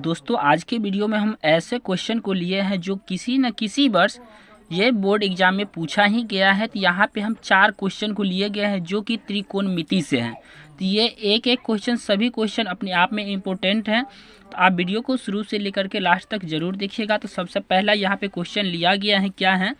दोस्तों आज के वीडियो में हम ऐसे क्वेश्चन को लिए हैं जो किसी न किसी वर्ष ये बोर्ड एग्जाम में पूछा ही गया है। तो यहाँ पे हम 4 क्वेश्चन को लिए गए हैं जो कि त्रिकोणमिति से हैं। तो ये एक एक क्वेश्चन, सभी क्वेश्चन अपने आप में इम्पोर्टेंट हैं। तो आप वीडियो को शुरू से लेकर के लास्ट तक जरूर देखिएगा। तो सबसे पहला यहाँ पे क्वेश्चन लिया गया है, क्या है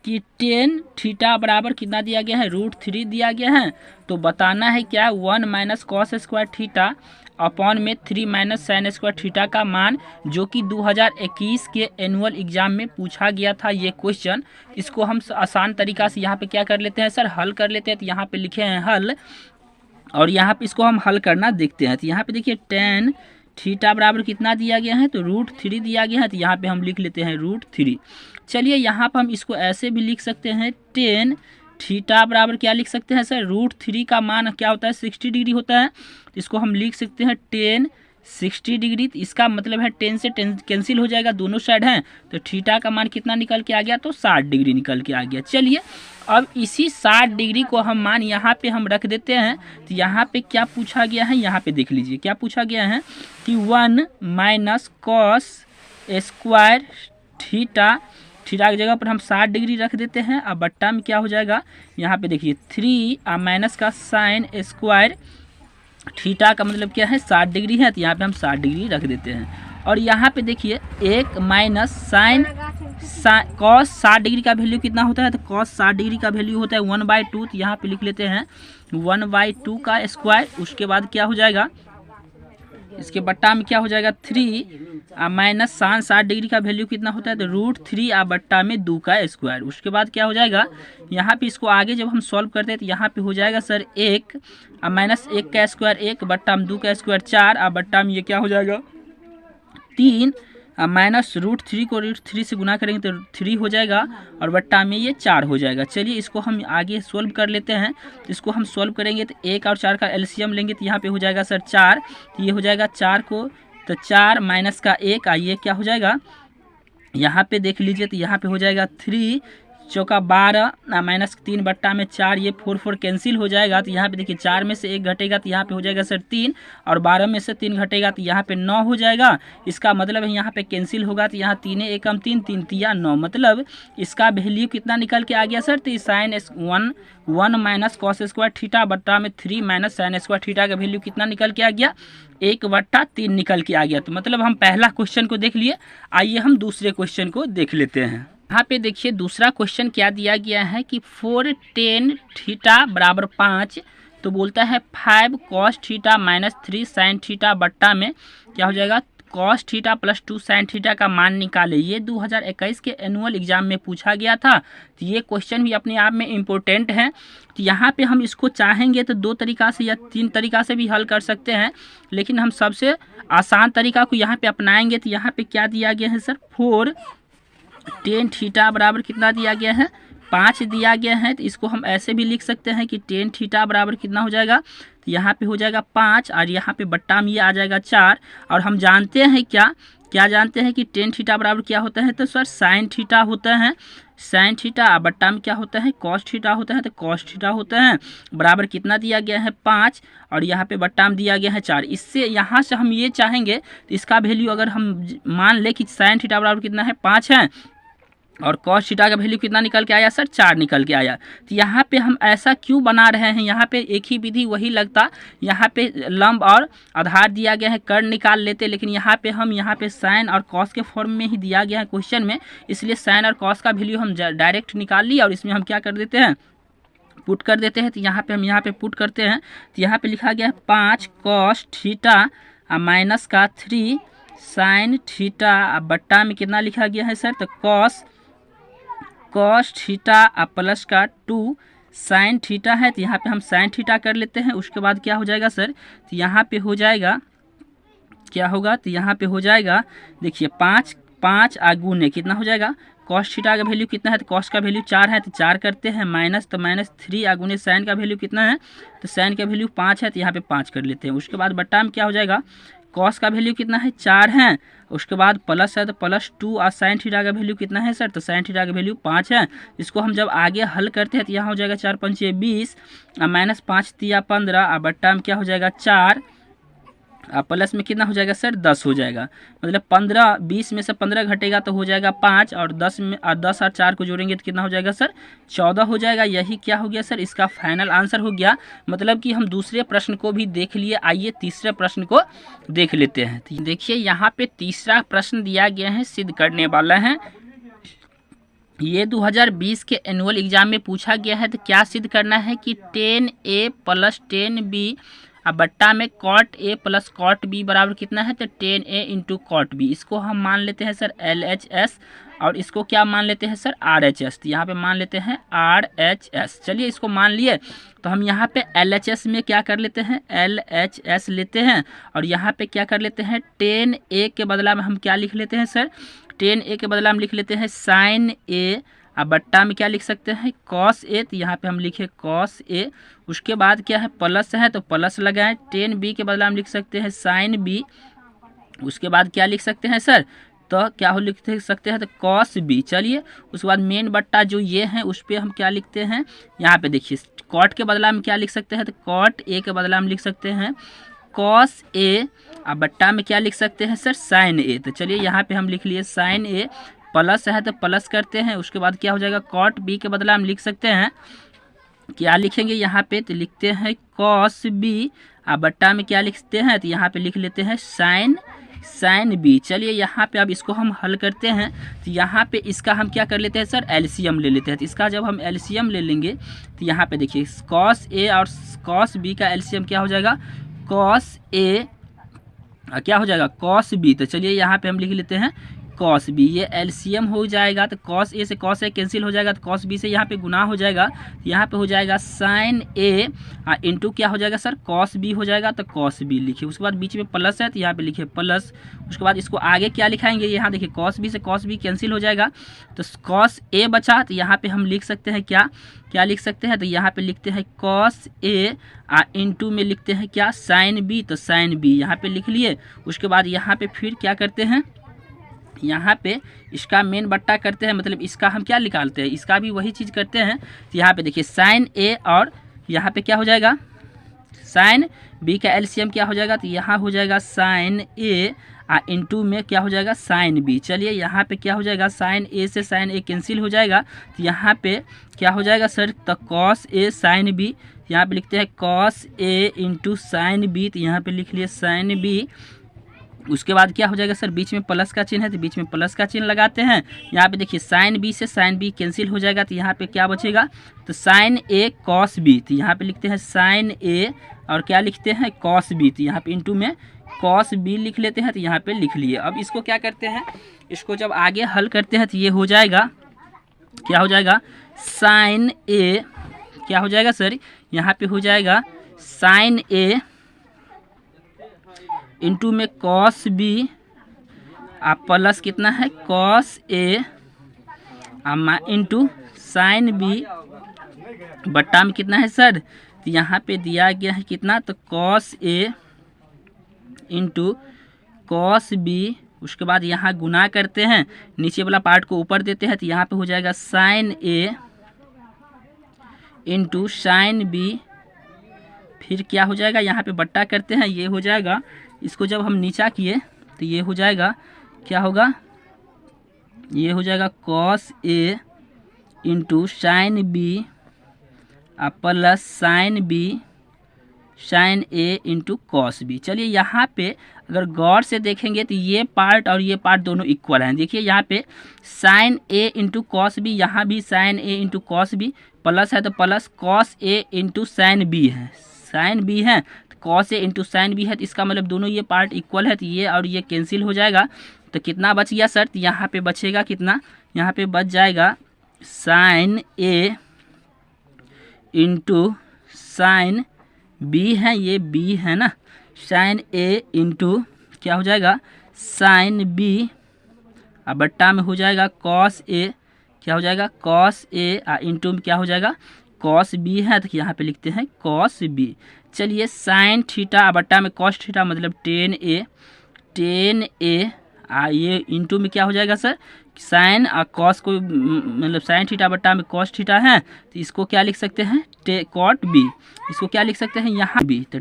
कि टेन थीटा बराबर कितना दिया गया है, √3 दिया गया है। तो बताना है क्या 1 minus cos square theta upon में 3 माइनस साइन स्क्वायर थीटा का मान, जो कि 2021 के एनुअल एग्जाम में पूछा गया था ये क्वेश्चन। इसको हम आसान तरीका से यहाँ पे क्या कर लेते हैं सर, हल कर लेते हैं। तो यहाँ पे लिखे हैं हल, और यहाँ पे इसको हम हल करना देखते हैं। तो यहाँ पे देखिए टेन थीटा बराबर कितना दिया गया है, तो √3 दिया गया है। तो यहाँ पे हम लिख लेते हैं √3। चलिए यहाँ पर हम इसको ऐसे भी लिख सकते हैं, टेन थीटा बराबर क्या लिख सकते हैं सर, √3 का मान क्या होता है 60 डिग्री होता है। तो इसको हम लिख सकते हैं टेन 60 डिग्री। तो इसका मतलब है 10 से 10 कैंसिल हो जाएगा, दोनों साइड हैं। तो थीटा का मान कितना निकल के आ गया, तो 60 डिग्री निकल के आ गया। चलिए अब इसी 60 डिग्री को हम मान यहाँ पे हम रख देते हैं। तो यहाँ पे क्या पूछा गया है, यहाँ पे देख लीजिए क्या पूछा गया है कि 1 minus cos square theta, theta की जगह पर हम 60 डिग्री रख देते हैं। अब बट्टा में क्या हो जाएगा, यहाँ पे देखिए 3 माइनस का साइन स्क्वायर थीटा का मतलब क्या है 60 डिग्री है। तो यहाँ पे हम 60 डिग्री रख देते हैं। और यहाँ पे देखिए 1 माइनस साइन कॉस 60 डिग्री का वैल्यू कितना होता है, तो कॉस 60 डिग्री का वैल्यू होता है 1/2। तो यहाँ पे लिख लेते हैं 1/2 का स्क्वायर। उसके बाद क्या हो जाएगा, इसके बट्टा में क्या हो जाएगा 3 माइनस साइन 60 डिग्री का वैल्यू कितना होता है, तो √3 बट्टा में 2 का स्क्वायर। उसके बाद क्या हो जाएगा, यहाँ पे इसको आगे जब हम सॉल्व करते हैं तो यहाँ पे हो जाएगा सर 1 माइनस 1 का स्क्वायर 1 बट्टा में 2 का स्क्वायर 4 बट्टा में ये क्या हो जाएगा 3 माइनस √3 को √3 से गुना करेंगे तो 3 हो जाएगा, और बट्टा में ये 4 हो जाएगा। चलिए इसको हम आगे सोल्व कर लेते हैं। तो इसको हम सोल्व करेंगे तो 1 और 4 का एलसीएम लेंगे तो यहाँ पे हो जाएगा सर 4। तो ये हो जाएगा 4 को, तो 4 माइनस का 1 ये क्या हो जाएगा, यहाँ पे देख लीजिए तो यहाँ पे हो जाएगा 3 चौका 12 माइनस 3 बट्टा में 4, ये 4 कैंसिल हो जाएगा। तो यहाँ पे देखिए 4 में से 1 घटेगा तो यहाँ पे हो जाएगा सर 3, और 12 में से 3 घटेगा तो यहाँ पे 9 हो जाएगा। इसका मतलब है यहाँ पे कैंसिल होगा तो यहाँ 3 एकम 3 3 तिया 9, मतलब इसका वैल्यू कितना निकल के आ गया सर, तो sine 1 minus cos square theta बट्टा में 3 माइनस साइन स्क्वायर थीटा का वैल्यू कितना निकल के आ गया, 1/3 निकल के आ गया। तो मतलब हम पहला क्वेश्चन को देख लिए। आइए हम दूसरे क्वेश्चन को देख लेते हैं। यहाँ पे देखिए दूसरा क्वेश्चन क्या दिया गया है कि 4 tan थीटा बराबर 5। तो बोलता है 5 cos theta minus 3 sin theta बट्टा में क्या हो जाएगा, cos theta plus 2 sin theta का मान निकाले। ये 2021 के एनुअल एग्जाम में पूछा गया था। तो ये क्वेश्चन भी अपने आप में इम्पोर्टेंट है। तो यहाँ पे हम इसको चाहेंगे तो 2 तरीका से या 3 तरीका से भी हल कर सकते हैं, लेकिन हम सबसे आसान तरीका को यहाँ पे अपनाएंगे। तो यहाँ पे क्या दिया गया है सर, 4 tan थीटा बराबर कितना दिया गया है, 5 दिया गया है। तो इसको हम ऐसे भी लिख सकते हैं कि tan थीटा बराबर कितना हो जाएगा, तो यहाँ पे हो जाएगा 5, और यहाँ पे बट्टा में ये आ जाएगा 4। और हम जानते हैं क्या जानते हैं कि tan थीटा बराबर क्या होता है, तो सर साइन थीटा होता है। साइन थीटा बट्टा में क्या होता है, कॉस थीटा होता है। तो कॉस थीटा होता है बराबर कितना दिया गया है 5, और यहाँ पे बट्टा में दिया गया है 4। इससे यहाँ से हम ये चाहेंगे तो इसका वैल्यू अगर हम मान ले कि साइन थीटा बराबर कितना है 5 है, और कॉस थीटा का वैल्यू कितना निकल के आया सर, 4 निकल के आया। तो यहाँ पे हम ऐसा क्यों बना रहे हैं, यहाँ पे एक ही विधि वही लगता, यहाँ पे लंब और आधार दिया गया है, कर्ण निकाल लेते। लेकिन यहाँ पे साइन और कॉस के फॉर्म में ही दिया गया है क्वेश्चन में, इसलिए साइन और कॉस का वैल्यू हम डायरेक्ट निकाल लिए और इसमें हम क्या कर देते हैं, पुट कर देते हैं। तो यहाँ पे हम यहाँ पे पुट करते हैं। तो यहाँ पे लिखा गया है 5 कॉस थीटा माइनस का 3 साइन थीटा बट्टा में कितना लिखा गया है सर, तो कॉस थीटा प्लस का 2 साइन थीटा है। तो यहाँ पे हम साइन थीटा कर लेते हैं। उसके बाद क्या हो जाएगा सर, तो यहाँ पे हो जाएगा क्या होगा, तो यहाँ पे हो जाएगा देखिए 5 गुने कितना हो जाएगा, कॉस थीटा का वैल्यू कितना है, तो कॉस का वैल्यू 4 है। तो 4 करते हैं माइनस, तो माइनस 3 गुने साइन का वैल्यू कितना है, तो साइन का वैल्यू 5 है। तो यहाँ पे 5 कर लेते हैं। उसके बाद बट्टा में क्या हो जाएगा, कॉस का वैल्यू कितना है 4 है। उसके बाद प्लस है तो प्लस 2, और साइन थीटा का वैल्यू कितना है सर, तो साइन थीटा का वैल्यू 5 है। इसको हम जब आगे हल करते हैं तो यहाँ हो जाएगा 4 पंचे 20 माइनस 5 तिया 15, और बट्टा में क्या हो जाएगा 4 प्लस में कितना हो जाएगा सर 10 हो जाएगा, मतलब 15 20 में से 15 घटेगा तो हो जाएगा 5, और 10 में 10 और 4 को जोड़ेंगे तो कितना हो जाएगा सर 14 हो जाएगा। यही क्या हो गया सर इसका फाइनल आंसर हो गया। मतलब कि हम दूसरे प्रश्न को भी देख लिए, आइए तीसरे प्रश्न को देख लेते हैं। तो देखिए यहाँ पे तीसरा प्रश्न दिया गया है, सिद्ध करने वाला है। ये 2020 के एनुअल एग्जाम में पूछा गया है। तो क्या सिद्ध करना है कि 10A प्लस 10B अब बट्टा में cot A plus cot B बराबर कितना है, तो 10A इंटू कॉट बी। इसको हम मान लेते हैं सर LHS, और इसको क्या मान लेते हैं सर RHS। तो यहाँ पे मान लेते हैं RHS। चलिए इसको मान लिए, तो हम यहाँ पे LHS में क्या कर लेते हैं LHS लेते हैं, और यहाँ पे क्या कर लेते हैं 10A के बदला में हम क्या लिख लेते हैं सर 10A के बदला में लिख लेते हैं साइन A, अब बट्टा में क्या लिख सकते हैं कॉस ए। तो यहाँ पे हम लिखे कॉस ए। उसके बाद क्या है प्लस है तो प्लस लगाएं, 10B के बदला हम लिख सकते हैं साइन बी। उसके बाद क्या लिख सकते हैं सर, तो क्या हो लिख सकते हैं तो कॉस बी। चलिए उसके बाद मेन बट्टा जो ये है उस पर हम क्या लिखते हैं, यहाँ पे देखिए कॉट के बदला में क्या लिख सकते हैं, तो कॉट ए के बदला में लिख सकते हैं कॉस ए, अब बट्टा में क्या लिख सकते हैं सर साइन ए। तो चलिए यहाँ पे हम लिख लिए साइन ए, प्लस है तो प्लस करते हैं। उसके बाद क्या हो जाएगा कॉट बी के बदला हम लिख सकते हैं, क्या लिखेंगे यहाँ पे, तो लिखते हैं कॉस बी, अब बट्टा में क्या लिखते हैं, तो यहाँ पे लिख लेते हैं साइन बी। चलिए यहाँ पे अब इसको हम हल करते हैं। तो यहाँ पे इसका हम क्या कर लेते हैं सर एलसीएम ले लेते हैं। तो इसका जब हम एलसीएम ले लेंगे तो यहाँ पे देखिए कॉस ए और कॉस बी का एलसीएम क्या हो जाएगा कॉस ए, क्या हो जाएगा कॉस बी। तो चलिए यहाँ पे हम लिख लेते हैं कॉस बी, ये एलसीएम हो जाएगा। तो कॉस ए से कॉस ए कैंसिल हो जाएगा, तो कॉस बी से यहाँ पे गुना हो जाएगा, यहाँ पे हो जाएगा साइन ए इंटू क्या हो जाएगा सर कॉस बी हो जाएगा। तो कॉस बी लिखिए, उसके बाद बीच में प्लस है तो यहाँ पे लिखिए प्लस। उसके बाद इसको आगे क्या लिखाएंगे, यहाँ देखिए कॉस बी से कॉस बी कैंसिल हो जाएगा, तो कॉस ए बचा। तो यहाँ पे हम लिख सकते हैं क्या लिख सकते हैं, तो यहाँ पे लिखते हैं कॉस ए इंटू में लिखते हैं क्या साइन बी। तो साइन बी यहाँ पे लिख लिए। उसके बाद यहाँ पे फिर क्या करते हैं, यहाँ पे इसका मेन बट्टा करते हैं, मतलब इसका हम क्या निकालते हैं, इसका भी वही चीज़ करते हैं। तो यहाँ पे देखिए साइन ए और यहाँ पे क्या हो जाएगा साइन बी का एलसीएम क्या हो जाएगा, तो यहाँ हो जाएगा साइन ए इंटू में क्या हो जाएगा साइन बी। चलिए यहाँ पे क्या हो जाएगा साइन ए से साइन ए कैंसिल हो जाएगा, तो यहाँ पे क्या हो जाएगा सर तो कॉस ए साइन बी। यहाँ पे लिखते हैं cos A into sine B, तो यहाँ पे लिख लिए साइन बी। उसके बाद क्या हो जाएगा सर बीच में प्लस का चिन्ह है तो बीच में प्लस का चिन्ह लगाते हैं। यहाँ पे देखिए साइन बी से साइन बी कैंसिल हो जाएगा, तो यहाँ पे क्या बचेगा तो साइन ए कॉस बी। तो यहाँ पे लिखते हैं साइन ए और क्या लिखते हैं कॉस बी, तो यहाँ पे इंटू में कॉस बी लिख लेते हैं। तो यहाँ पे लिख लिए। अब इसको क्या करते हैं, इसको जब आगे हल करते हैं तो ये हो जाएगा क्या हो जाएगा साइन ए, क्या हो जाएगा सर यहाँ पे हो जाएगा साइन ए इंटू में कॉस बी आप प्लस कितना है cos A into sine B बट्टा में कितना है सर, तो यहाँ पे दिया गया है कितना तो cos A into cos B. उसके बाद यहाँ गुना करते हैं, नीचे वाला पार्ट को ऊपर देते हैं, तो यहाँ पे हो जाएगा sign A into sine B. फिर क्या हो जाएगा यहाँ पे बट्टा करते हैं, ये हो जाएगा। इसको जब हम नीचा किए तो ये हो जाएगा क्या होगा, ये हो जाएगा cos A into sine B plus sine B sine A into cos B. चलिए यहाँ पे अगर गौर से देखेंगे तो ये पार्ट और ये पार्ट दोनों इक्वल हैं। देखिए यहाँ पे sign A into cos B, यहाँ भी sign A into cos B, plus है तो plus cos A into sine B है, साइन बी है cos A into sine B है, तो इसका मतलब दोनों ये पार्ट इक्वल है। तो ये और ये कैंसिल हो जाएगा, तो कितना बच गया सर, तो यहाँ पे बचेगा कितना, यहाँ पे बच जाएगा sign A into sine B है, ये बी है ना, साइन ए इंटू क्या हो जाएगा साइन बी बट्टा में हो जाएगा कॉस ए, क्या हो जाएगा कॉस ए इंटू में क्या हो जाएगा कॉस बी है, तो यहाँ पे लिखते हैं कॉस बी। चलिए साइन थीटा बट्टा में कॉस थीटा मतलब 10A ये इंटू में क्या हो जाएगा सर साइन और कॉस को मतलब साइन थीटा बट्टा में कॉस थीटा है, तो इसको क्या लिख सकते हैं कॉट बी। इसको क्या लिख सकते हैं यहाँ बी, तो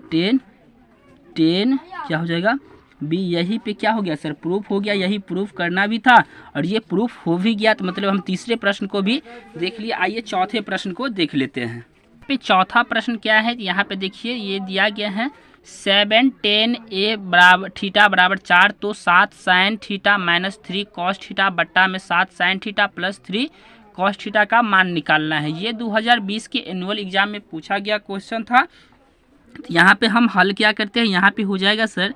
10 क्या हो जाएगा बी। यही पे क्या हो गया सर, प्रूफ हो गया। यही प्रूफ करना भी था और ये प्रूफ हो भी गया, तो मतलब हम तीसरे प्रश्न को भी देख लिए। आइए चौथे प्रश्न को देख लेते हैं। पे चौथा प्रश्न क्या है, यहाँ पे देखिए ये दिया गया है 7 tan a बराबर थीटा बराबर 4, तो 7 sin theta minus 3 cos theta बट्टा में 7 sin theta plus 3 cos theta का मान निकालना है। ये 2020 के एनुअल एग्जाम में पूछा गया क्वेश्चन था। तो यहाँ पे हम हल क्या करते हैं, यहाँ पे हो जाएगा सर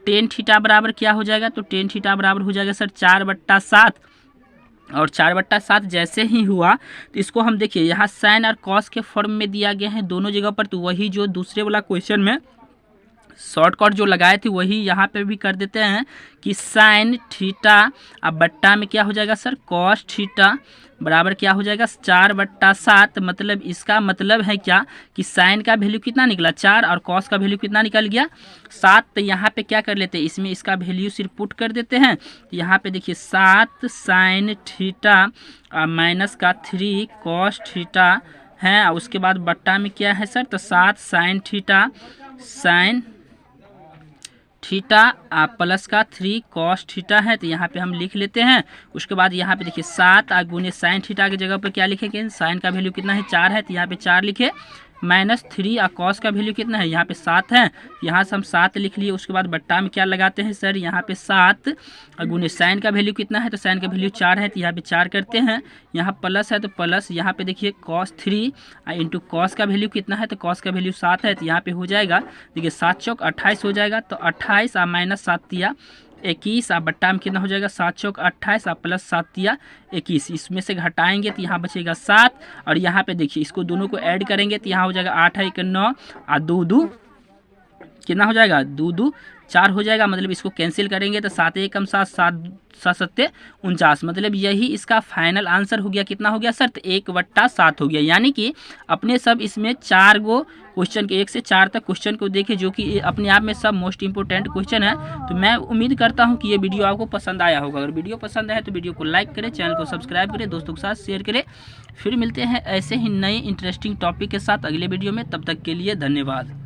tan थीटा बराबर क्या हो जाएगा, तो tan थीटा बराबर हो जाएगा सर 4/7, और 4/7 जैसे ही हुआ तो इसको हम देखिए यहाँ साइन और कॉस के फॉर्म में दिया गया है दोनों जगह पर, तो वही जो दूसरे वाला क्वेश्चन में शॉर्टकट जो लगाए थे वही यहाँ पे भी कर देते हैं कि साइन थीटा अब बट्टा में क्या हो जाएगा सर कॉस थीटा बराबर क्या हो जाएगा 4/7। मतलब इसका मतलब है क्या कि साइन का वैल्यू कितना निकला 4 और कॉस का वैल्यू कितना निकल गया 7। तो यहाँ पे क्या कर लेते हैं, इसमें इसका वैल्यू सिर्फ पुट कर देते हैं। यहाँ पे देखिए 7 साइन थीटा माइनस का 3 कॉस थीटा है, उसके बाद बट्टा में क्या है सर, तो 7 साइन थीटा प्लस का 3 कॉस थीटा है। तो यहाँ पे हम लिख लेते हैं। उसके बाद यहाँ पे देखिए 7 गुने साइन थीटा की जगह पर क्या लिखेंगे, साइन का वैल्यू कितना है 4 है, तो यहाँ पे 4 लिखे माइनस 3 और कॉस का वैल्यू कितना है, यहाँ पे 7 है, यहाँ से हम 7 लिख लिए। उसके बाद बट्टा में क्या लगाते हैं सर, यहाँ पे 7 गुने साइन का वैल्यू कितना है, तो साइन का वैल्यू 4 है, तो यहाँ पे 4 करते हैं। यहाँ प्लस है तो प्लस, यहाँ पे देखिए cos 3 इंटू कॉस का वैल्यू कितना है, तो कॉस का वैल्यू 7 है, तो यहाँ पे हो जाएगा देखिए 7 चौक 28 हो जाएगा। तो 28 और माइनस 7 दिया 21 और बट्टा में कितना हो जाएगा 7 चौक 28 और प्लस 7 दिया 21। इसमें से घटाएंगे तो यहाँ बचेगा 7, और यहाँ पे देखिए इसको दोनों को ऐड करेंगे तो यहाँ हो जाएगा 8 है 1 9 और 2 2 कितना हो जाएगा 2 2 4 हो जाएगा। मतलब इसको कैंसिल करेंगे तो 7 1 7 7 7 49। मतलब यही इसका फाइनल आंसर हो गया। कितना हो गया सर, तो 1/7 हो गया। यानी कि अपने सब इसमें 4 गो क्वेश्चन के 1 से 4 तक क्वेश्चन को देखे, जो कि अपने आप में सब मोस्ट इंपोर्टेंट क्वेश्चन है। तो मैं उम्मीद करता हूं कि ये वीडियो आपको पसंद आया होगा। अगर वीडियो पसंद आया तो वीडियो को लाइक करें, चैनल को सब्सक्राइब करें, दोस्तों के साथ शेयर करें। फिर मिलते हैं ऐसे ही नए इंटरेस्टिंग टॉपिक के साथ अगले वीडियो में। तब तक के लिए धन्यवाद।